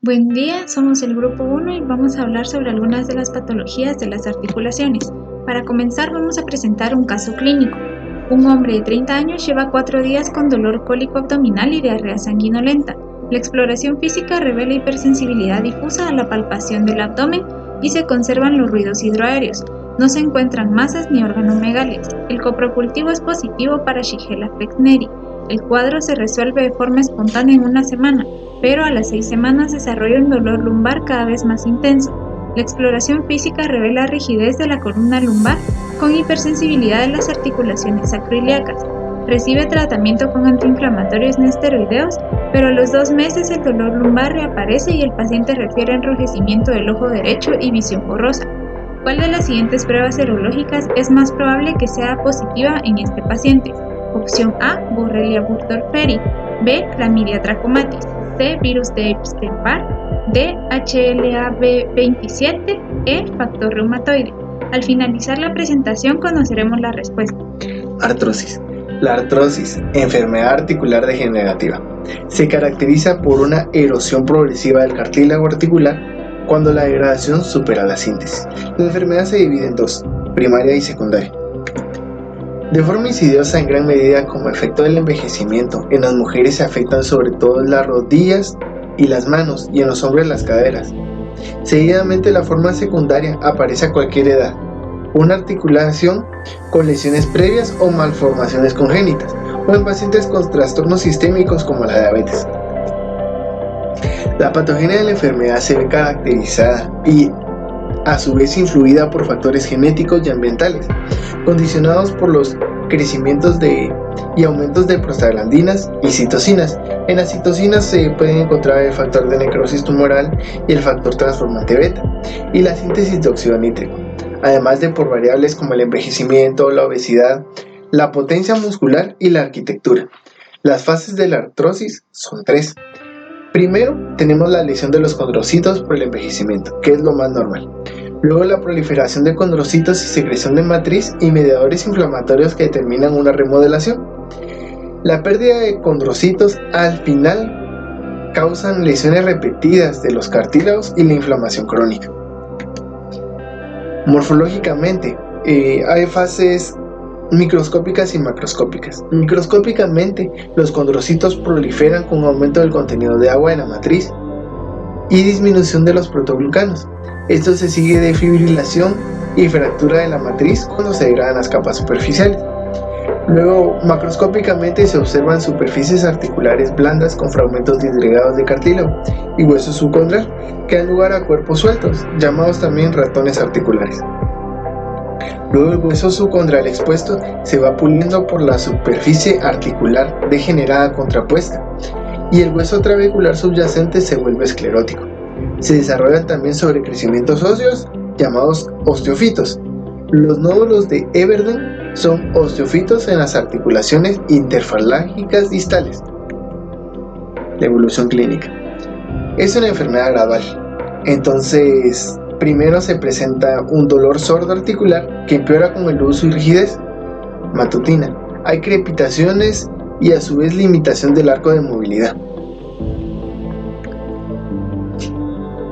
Buen día, somos el grupo 1 y vamos a hablar sobre algunas de las patologías de las articulaciones. Para comenzar vamos a presentar un caso clínico. Un hombre de 30 años lleva 4 días con dolor cólico abdominal y diarrea sanguinolenta. La exploración física revela hipersensibilidad difusa a la palpación del abdomen y se conservan los ruidos hidroaéreos. No se encuentran masas ni organomegalias. El coprocultivo es positivo para Shigella flexneri. El cuadro se resuelve de forma espontánea en una semana, pero a las 6 semanas desarrolla un dolor lumbar cada vez más intenso. La exploración física revela rigidez de la columna lumbar con hipersensibilidad de las articulaciones sacroiliacas. Recibe tratamiento con antiinflamatorios no esteroideos, pero a los 2 meses el dolor lumbar reaparece y el paciente refiere enrojecimiento del ojo derecho y visión borrosa. ¿Cuál de las siguientes pruebas serológicas es más probable que sea positiva en este paciente? Opción A, Borrelia burgdorferi. B, Clamidia trachomatis. C, virus de Epstein-Barr. D, HLA-B27. E, factor reumatoide. Al finalizar la presentación conoceremos la respuesta. Artrosis. La artrosis, enfermedad articular degenerativa, se caracteriza por una erosión progresiva del cartílago articular cuando la degradación supera la síntesis. La enfermedad se divide en dos, primaria y secundaria. De forma insidiosa en gran medida como efecto del envejecimiento, en las mujeres se afectan sobre todo las rodillas y las manos y en los hombres las caderas. Seguidamente la forma secundaria aparece a cualquier edad, una articulación con lesiones previas o malformaciones congénitas, o en pacientes con trastornos sistémicos como la diabetes. La patogenia de la enfermedad se ve caracterizada y a su vez influida por factores genéticos y ambientales, condicionados por los crecimientos y aumentos de prostaglandinas y citocinas. En las citocinas se pueden encontrar el factor de necrosis tumoral y el factor transformante beta, y la síntesis de óxido nítrico, además de por variables como el envejecimiento, la obesidad, la potencia muscular y la arquitectura. Las fases de la artrosis son 3. Primero, tenemos la lesión de los condrocitos por el envejecimiento, que es lo más normal. Luego, la proliferación de condrocitos y secreción de matriz y mediadores inflamatorios que determinan una remodelación. La pérdida de condrocitos al final causan lesiones repetidas de los cartílagos y la inflamación crónica. Morfológicamente, hay fases microscópicas y macroscópicas. Microscópicamente, los condrocitos proliferan con aumento del contenido de agua en la matriz y disminución de los protoglucanos. Esto se sigue de fibrilación y fractura de la matriz cuando se degradan las capas superficiales. Luego, macroscópicamente se observan superficies articulares blandas con fragmentos disgregados de cartílago y hueso subcondral que dan lugar a cuerpos sueltos, llamados también ratones articulares. Luego el hueso subcondral expuesto se va puliendo por la superficie articular degenerada contrapuesta y el hueso trabecular subyacente se vuelve esclerótico. Se desarrollan también sobrecrecimientos óseos llamados osteofitos. Los nódulos de Everden son osteofitos en las articulaciones interfalángicas distales. La evolución clínica. Es una enfermedad gradual. Entonces, primero se presenta un dolor sordo articular que empeora con el uso y rigidez matutina. Hay crepitaciones y a su vez limitación del arco de movilidad.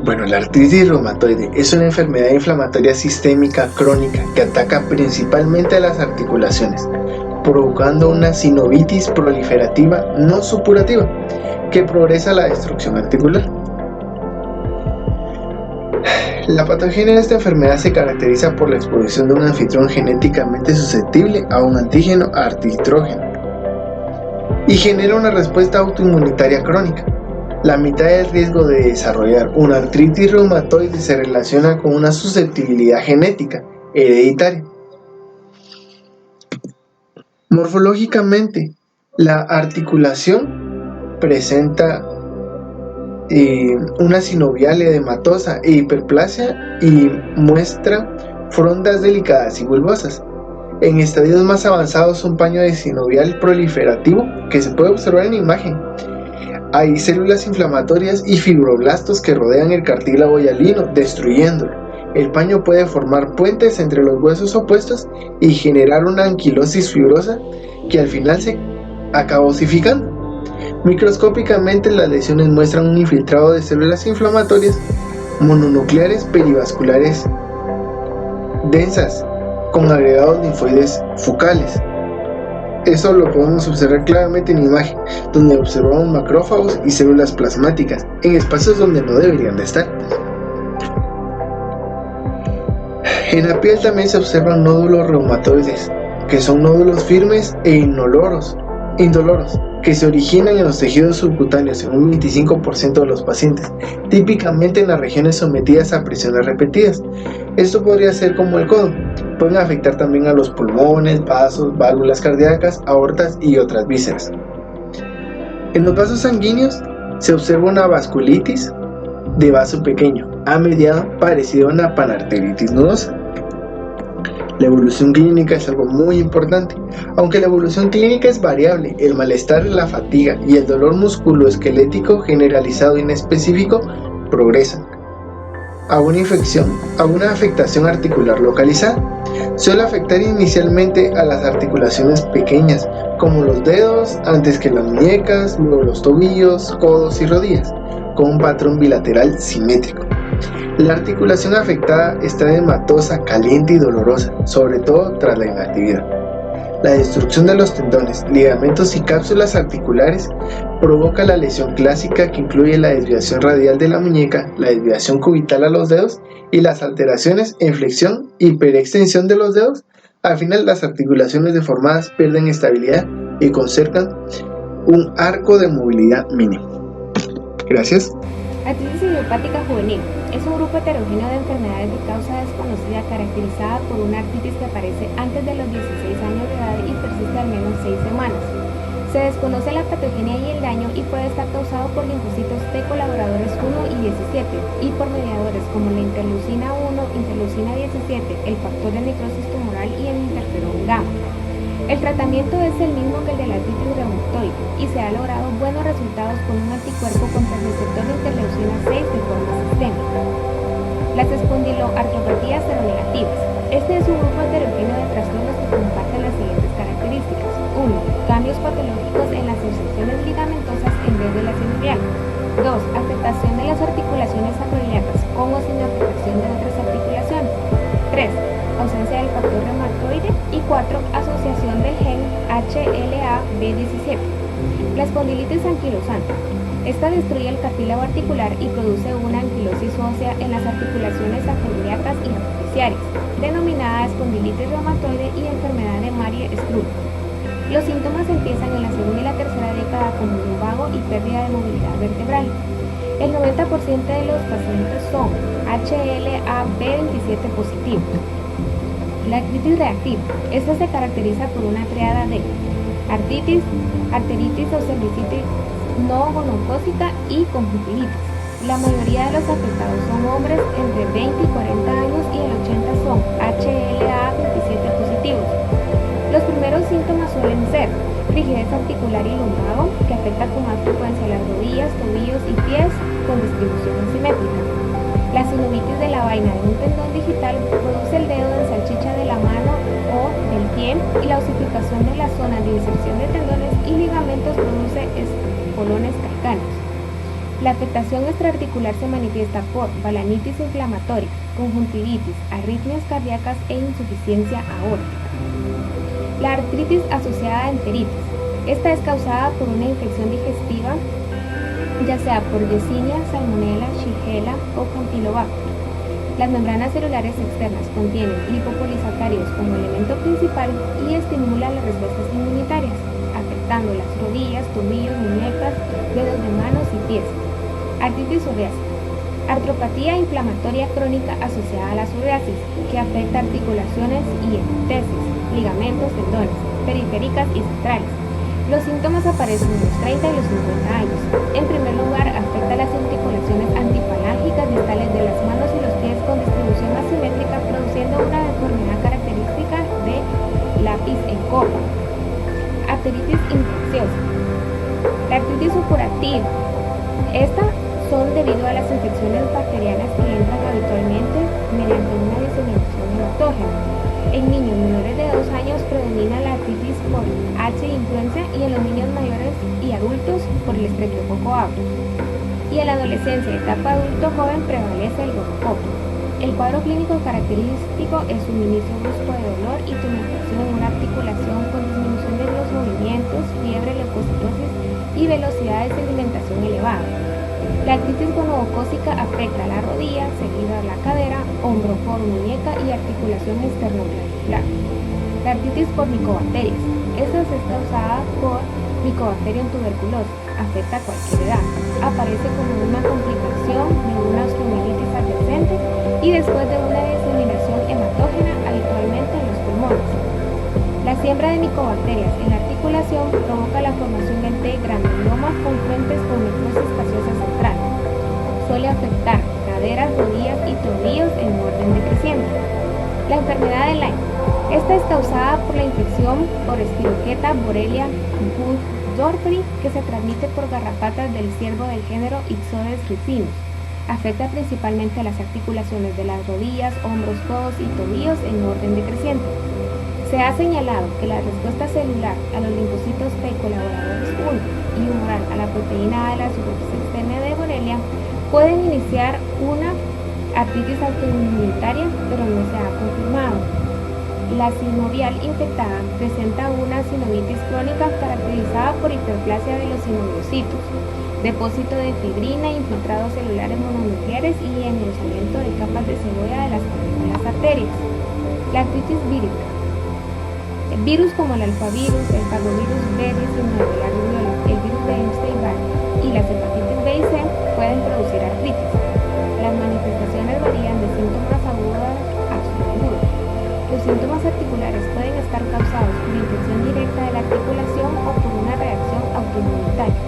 Bueno, la artritis reumatoide es una enfermedad inflamatoria sistémica crónica que ataca principalmente a las articulaciones, provocando una sinovitis proliferativa no supurativa que progresa a la destrucción articular. La patogenia de esta enfermedad se caracteriza por la exposición de un anfitrión genéticamente susceptible a un antígeno antitrógeno y genera una respuesta autoinmunitaria crónica. La mitad del riesgo de desarrollar una artritis reumatoide se relaciona con una susceptibilidad genética hereditaria. Morfológicamente, la articulación presenta una sinovial edematosa e hiperplasia y muestra frondas delicadas y bulbosas. En estadios más avanzados, un paño de sinovial proliferativo que se puede observar en la imagen. Hay células inflamatorias y fibroblastos que rodean el cartílago hialino, destruyéndolo. El paño puede formar puentes entre los huesos opuestos y generar una anquilosis fibrosa que al final se acaba osificando. Microscópicamente, las lesiones muestran un infiltrado de células inflamatorias mononucleares perivasculares densas con agregados linfoides focales. Eso lo podemos observar claramente en la imagen, donde observamos macrófagos y células plasmáticas en espacios donde no deberían de estar. En la piel también se observan nódulos reumatoides, que son nódulos firmes e indoloros, que se originan en los tejidos subcutáneos en un 25% de los pacientes, típicamente en las regiones sometidas a presiones repetidas. Esto podría ser como el codo. Pueden afectar también a los pulmones, vasos, válvulas cardíacas, aortas y otras vísceras. En los vasos sanguíneos se observa una vasculitis de vaso pequeño a mediado parecido a una panarteritis nodosa. La evolución clínica es algo muy importante. Aunque la evolución clínica es variable, el malestar, la fatiga y el dolor musculoesquelético generalizado e inespecífico progresan a una infección, a una afectación articular localizada. Suele afectar inicialmente a las articulaciones pequeñas, como los dedos, antes que las muñecas, luego los tobillos, codos y rodillas, con un patrón bilateral simétrico. La articulación afectada está edematosa, caliente y dolorosa, sobre todo tras la inactividad. La destrucción de los tendones, ligamentos y cápsulas articulares provoca la lesión clásica, que incluye la desviación radial de la muñeca, la desviación cubital a los dedos y las alteraciones en flexión y hiperextensión de los dedos. Al final, las articulaciones deformadas pierden estabilidad y conservan un arco de movilidad mínimo. Gracias. Artritis idiopática juvenil es un grupo heterogéneo de enfermedades de causa desconocida caracterizada por una artritis que aparece antes de los 16 años de edad y persiste al menos 6 semanas. Se desconoce la patogenia y el daño y puede estar causado por linfocitos T colaboradores 1 y 17 y por mediadores como la interleucina 1, interleucina 17, el factor de necrosis tumoral y el interferón gamma. El tratamiento es el mismo que el de la artritis reumatoide y se ha logrado buenos resultados con un anticuerpo contra el receptor de interleucina 6 de forma sistémica. Las espondiloartropatías seronegativas. Este es un grupo heterogéneo de trastornos que comparten las siguientes características. 1. Cambios patológicos en las inserciones ligamentosas en vez de las sinoviales. 2. Afectación de las articulaciones acroiliacas con o sin afectación de otras articulaciones. 3. Ausencia del factor reumatoide. Y 4. Asociación del gen HLA-B17. La espondilitis anquilosante. Esta destruye el cartílago articular y produce una anquilosis ósea en las articulaciones acroiliacas y artificiales, denominada espondilitis reumatoide y enfermedad de Marie-Strübe. Los síntomas empiezan en la segunda y la tercera década con lumbago y pérdida de movilidad vertebral. El 90% de los pacientes son HLA-B27 positivos. La artritis reactiva. Esta se caracteriza por una triada de artritis, arteritis o cervicitis no gonocócica y conjuntivitis. La mayoría de los afectados son hombres entre 20 y 40 años y el 80 son HLA-27 positivos. Los primeros síntomas suelen ser rigidez articular y lumbago, que afecta con más frecuencia las rodillas, tobillos y pies con distribución asimétrica. La sinovitis de la vaina de un tendón digital produce el dedo en salchicha de la mano o del pie, y la osificación de la zona de inserción de tendones y ligamentos produce espolones calcáneos. La afectación extraarticular se manifiesta por balanitis inflamatoria, conjuntivitis, arritmias cardíacas e insuficiencia aórtica. La artritis asociada a enteritis. Esta es causada por una infección digestiva, ya sea por Yersinia, Salmonella, Shigella o Campylobacter. Las membranas celulares externas contienen lipopolisacáridos como elemento principal y estimulan las respuestas inmunitarias, afectando las rodillas, tobillos, muñecas, dedos de manos y pies. Artritis psoriásica. Artropatía inflamatoria crónica asociada a la psoriasis, que afecta articulaciones y epitesis, ligamentos, tendones, periféricas y centrales. Los síntomas aparecen en los 30 y los 50 años. En primer lugar, afecta las articulaciones antifalángicas distales de las manos y los pies con distribución asimétrica, produciendo una deformidad característica de lápiz en copa. Arteritis infecciosa. La artritis supurativa. Estas son debido a las infecciones bacterianas que entran habitualmente mediante una diseminación hematógena. En niños menores de 2 años predomina la artritis por H. influenza y en los niños mayores y adultos por el estreptococo aureus. Y en la adolescencia, etapa adulto joven, prevalece el gonococo. El cuadro clínico característico es un inicio brusco de dolor y tumefacción en una articulación con disminución de los movimientos, fiebre, leucocitosis y velocidad de sedimentación elevada. La artritis gonocócica afecta la rodilla, seguida la cadera, hombro, codo, muñeca y articulación esternoclavicular. La artritis por micobacterias. Esta es causada por Mycobacterium tuberculosis. Afecta a cualquier edad. Aparece como una complicación de una osteomielitis adyacente y después de una diseminación hematógena, habitualmente en los pulmones. La siembra de micobacterias en la articulación provoca la formación de granulomas confluentes con necrosis espaciosa central. Suele afectar caderas, rodillas y tobillos en orden decreciente. La enfermedad de Lyme. Esta es causada por la infección por Spirocheta Borrelia burgdorferi que se transmite por garrapatas del ciervo del género Ixodes ricinus. Afecta principalmente a las articulaciones de las rodillas, hombros, codos y tobillos en orden decreciente. Se ha señalado que la respuesta celular a los linfocitos T colaboradores 1 y humoral a la proteína A de la superficie externa de Borrelia pueden iniciar una artritis autoinmunitaria, pero no se ha confirmado. La sinovial infectada presenta una sinovitis crónica caracterizada por hiperplasia de los sinoviocitos, depósito de fibrina, infiltrados celulares mononucleares y engrosamiento de capas de cebolla de las arterias. La artritis vírica. Virus como el alfavirus, el parvovirus B19, el virus de Epstein-Barr y las hepatitis B y C pueden producir artritis. Las manifestaciones varían de síntomas agudos a subagudos. Los síntomas articulares pueden estar causados por infección directa de la articulación o por una reacción autoinmunitaria.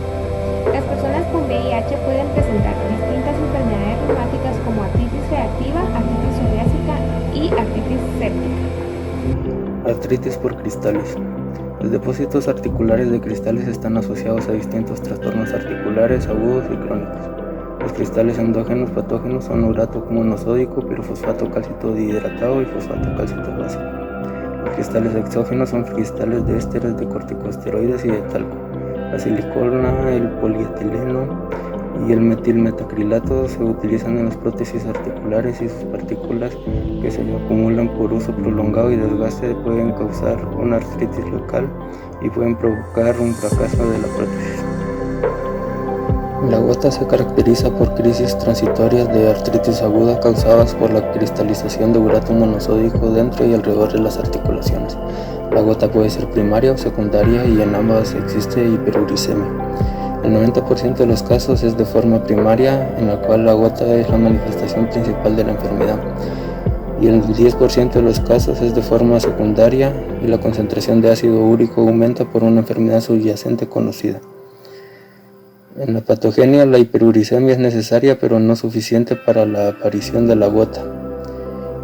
Las personas con VIH pueden presentar distintas enfermedades reumáticas como artritis reactiva, artritis psoriásica y artritis séptica. Artritis por cristales. Los depósitos articulares de cristales están asociados a distintos trastornos articulares agudos y crónicos. Los cristales endógenos patógenos son urato monosódico, pirofosfato cálcico dihidratado y fosfato cálcico básico. Los cristales exógenos son cristales de ésteres de corticosteroides y de talco. La silicona, el polietileno y el metilmetacrilato se utilizan en las prótesis articulares y sus partículas que se acumulan por uso prolongado y desgaste pueden causar una artritis local y pueden provocar un fracaso de la prótesis. La gota se caracteriza por crisis transitorias de artritis aguda causadas por la cristalización de urato monosódico dentro y alrededor de las articulaciones. La gota puede ser primaria o secundaria y en ambas existe hiperuricemia. El 90% de los casos es de forma primaria, en la cual la gota es la manifestación principal de la enfermedad, y el 10% de los casos es de forma secundaria y la concentración de ácido úrico aumenta por una enfermedad subyacente conocida. En la patogenia, la hiperuricemia es necesaria pero no suficiente para la aparición de la gota,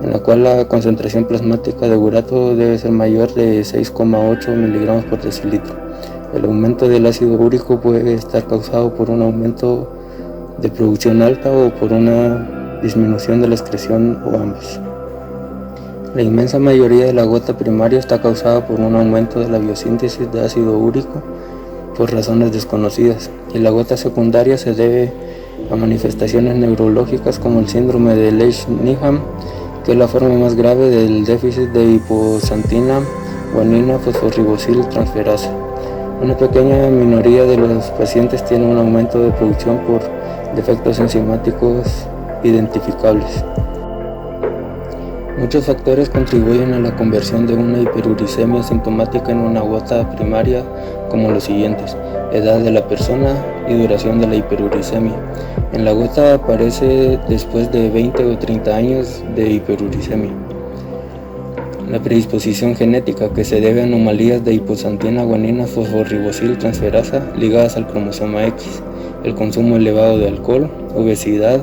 en la cual la concentración plasmática de urato debe ser mayor de 6,8 mg por decilitro. El aumento del ácido úrico puede estar causado por un aumento de producción alta o por una disminución de la excreción o ambos. La inmensa mayoría de la gota primaria está causada por un aumento de la biosíntesis de ácido úrico por razones desconocidas, y la gota secundaria se debe a manifestaciones neurológicas como el síndrome de Lesch-Nyhan, que es la forma más grave del déficit de hipoxantina guanina fosforribosil transferasa. Una pequeña minoría de los pacientes tiene un aumento de producción por defectos enzimáticos identificables. Muchos factores contribuyen a la conversión de una hiperuricemia sintomática en una gota primaria, como los siguientes: edad de la persona y duración de la hiperuricemia. En la gota aparece después de 20 o 30 años de hiperuricemia. La predisposición genética, que se debe a anomalías de hipoxantina guanina fosforribosil transferasa ligadas al cromosoma X, el consumo elevado de alcohol, obesidad,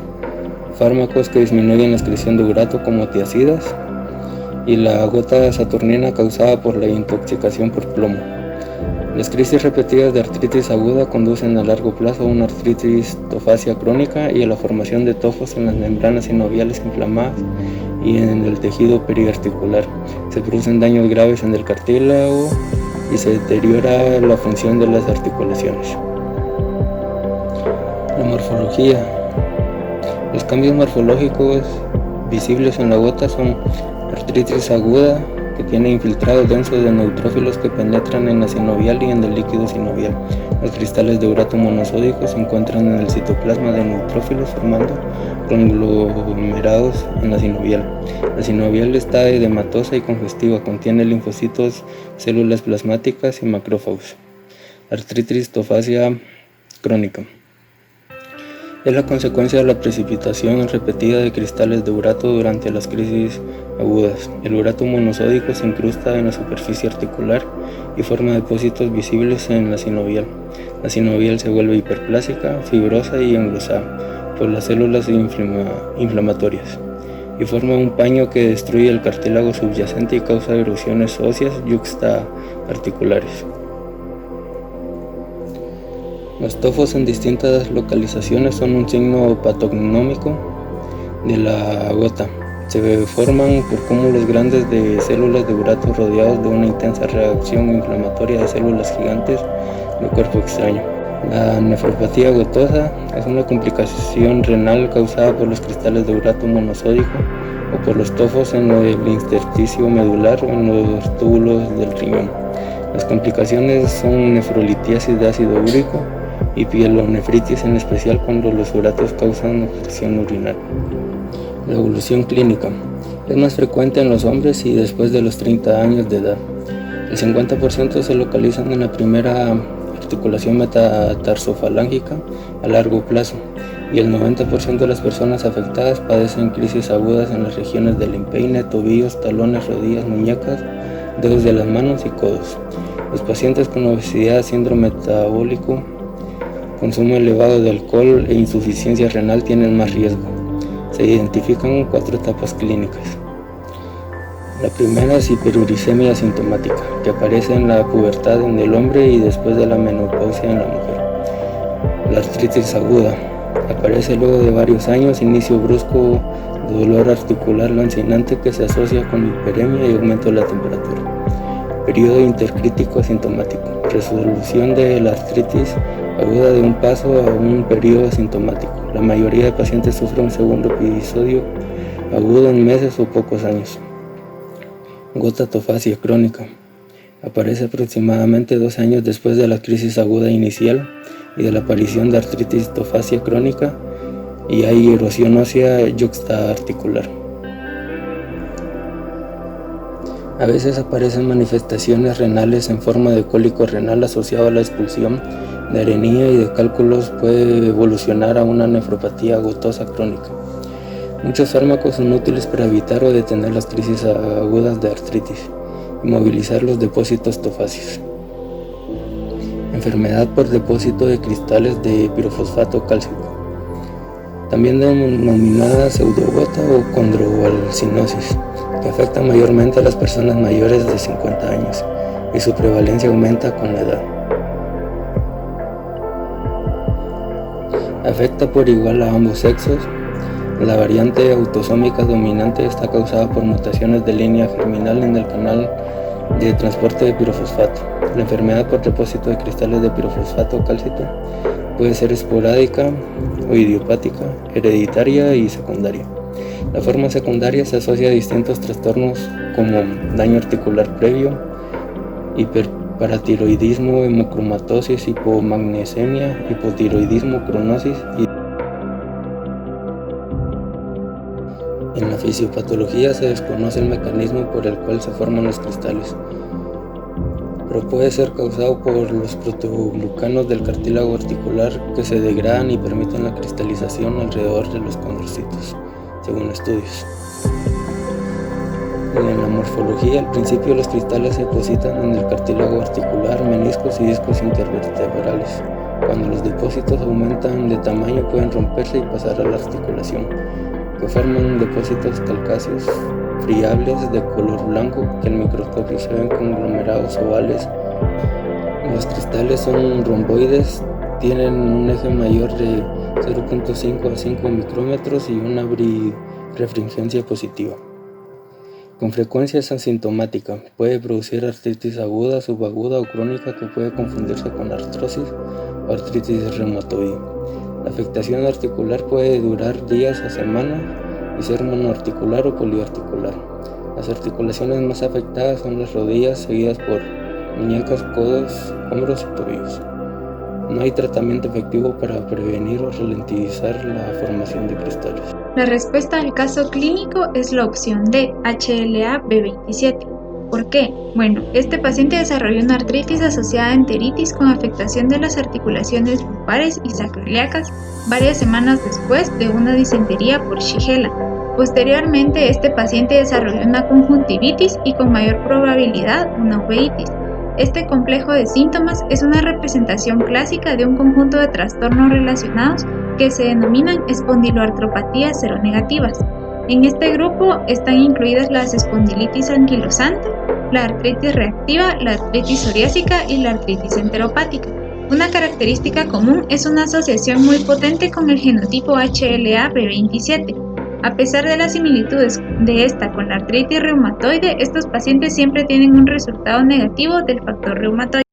fármacos que disminuyen la excreción de urato como tiazidas y la gota saturnina causada por la intoxicación por plomo. Las crisis repetidas de artritis aguda conducen a largo plazo a una artritis tofacia crónica y a la formación de tofos en las membranas sinoviales inflamadas y en el tejido periarticular. Se producen daños graves en el cartílago y se deteriora la función de las articulaciones. La morfología. Los cambios morfológicos visibles en la gota son artritis aguda, que tiene infiltrados densos de neutrófilos que penetran en la sinovial y en el líquido sinovial. Los cristales de urato monosódico se encuentran en el citoplasma de neutrófilos formando conglomerados en la sinovial. La sinovial está edematosa y congestiva, contiene linfocitos, células plasmáticas y macrófagos. Artritis tofacia crónica. Es la consecuencia de la precipitación repetida de cristales de urato durante las crisis agudas. El urato monosódico se incrusta en la superficie articular y forma depósitos visibles en la sinovial. La sinovial se vuelve hiperplásica, fibrosa y engrosada por las células inflamatorias y forma un paño que destruye el cartílago subyacente y causa erosiones óseas yuxtaarticulares. Los tofos en distintas localizaciones son un signo patognómico de la gota. Se forman por cúmulos grandes de células de urato rodeados de una intensa reacción inflamatoria de células gigantes de cuerpo extraño. La nefropatía gotosa es una complicación renal causada por los cristales de urato monosódico o por los tofos en el intersticio medular o en los túbulos del riñón. Las complicaciones son nefrolitiasis de ácido úrico y pielonefritis, en especial cuando los uratos causan obstrucción urinaria. La evolución clínica es más frecuente en los hombres y después de los 30 años de edad. El 50% se localizan en la primera articulación metatarsofalángica a largo plazo y el 90% de las personas afectadas padecen crisis agudas en las regiones del empeine, tobillos, talones, rodillas, muñecas, dedos de las manos y codos. Los pacientes con obesidad, síndrome metabólico, consumo elevado de alcohol e insuficiencia renal tienen más riesgo. Se identifican 4 etapas clínicas. La primera es hiperuricemia asintomática, que aparece en la pubertad en el hombre y después de la menopausia en la mujer. La artritis aguda aparece luego de varios años, inicio brusco de dolor articular lancinante que se asocia con hiperemia y aumento de la temperatura. Periodo intercrítico asintomático, resolución de la artritis aguda de un paso a un periodo asintomático. La mayoría de pacientes sufren un segundo episodio agudo en meses o pocos años. Gota tofacia crónica. Aparece aproximadamente 2 años después de la crisis aguda inicial y de la aparición de artritis tofacia crónica y hay erosión ósea yuxtaarticular. A veces aparecen manifestaciones renales en forma de cólico renal asociado a la expulsión de arenilla y de cálculos. Puede evolucionar a una nefropatía gotosa crónica. Muchos fármacos son útiles para evitar o detener las crisis agudas de artritis y movilizar los depósitos tofáceos. Enfermedad por depósito de cristales de pirofosfato cálcico, también denominada pseudogota o condrobalcinosis, que afecta mayormente a las personas mayores de 50 años y su prevalencia aumenta con la edad. Afecta por igual a ambos sexos. La variante autosómica dominante está causada por mutaciones de línea germinal en el canal de transporte de pirofosfato. La enfermedad por depósito de cristales de pirofosfato cálcico puede ser esporádica o idiopática, hereditaria y secundaria. La forma secundaria se asocia a distintos trastornos como daño articular previo, hiperparatiroidismo, hemocromatosis, hipomagnesemia, hipotiroidismo, cronosis y en la fisiopatología se desconoce el mecanismo por el cual se forman los cristales, pero puede ser causado por los protoglucanos del cartílago articular que se degradan y permiten la cristalización alrededor de los condrocitos, según estudios. En la morfología, al principio los cristales se depositan en el cartílago articular, meniscos y discos intervertebrales. Cuando los depósitos aumentan de tamaño pueden romperse y pasar a la articulación, que forman depósitos calcáceos friables de color blanco que en microscopio se ven conglomerados ovales. Los cristales son romboides, tienen un eje mayor de 0.5 a 5 micrómetros y una birefringencia positiva. Con frecuencia es asintomática, puede producir artritis aguda, subaguda o crónica que puede confundirse con artrosis o artritis reumatoide. La afectación articular puede durar días a semanas y ser monoarticular o poliarticular. Las articulaciones más afectadas son las rodillas, seguidas por muñecas, codos, hombros y tobillos. No hay tratamiento efectivo para prevenir o ralentizar la formación de cristales. La respuesta al caso clínico es la opción D, HLA-B27. ¿Por qué? Bueno, este paciente desarrolló una artritis asociada a enteritis con afectación de las articulaciones lumbares y sacroiliacas varias semanas después de una disentería por Shigella. Posteriormente, este paciente desarrolló una conjuntivitis y con mayor probabilidad una uveitis. Este complejo de síntomas es una representación clásica de un conjunto de trastornos relacionados que se denominan espondiloartropatías seronegativas. En este grupo están incluidas las espondilitis anquilosante, la artritis reactiva, la artritis psoriásica y la artritis enteropática. Una característica común es una asociación muy potente con el genotipo HLA-B27. A pesar de las similitudes de esta con la artritis reumatoide, estos pacientes siempre tienen un resultado negativo del factor reumatoide.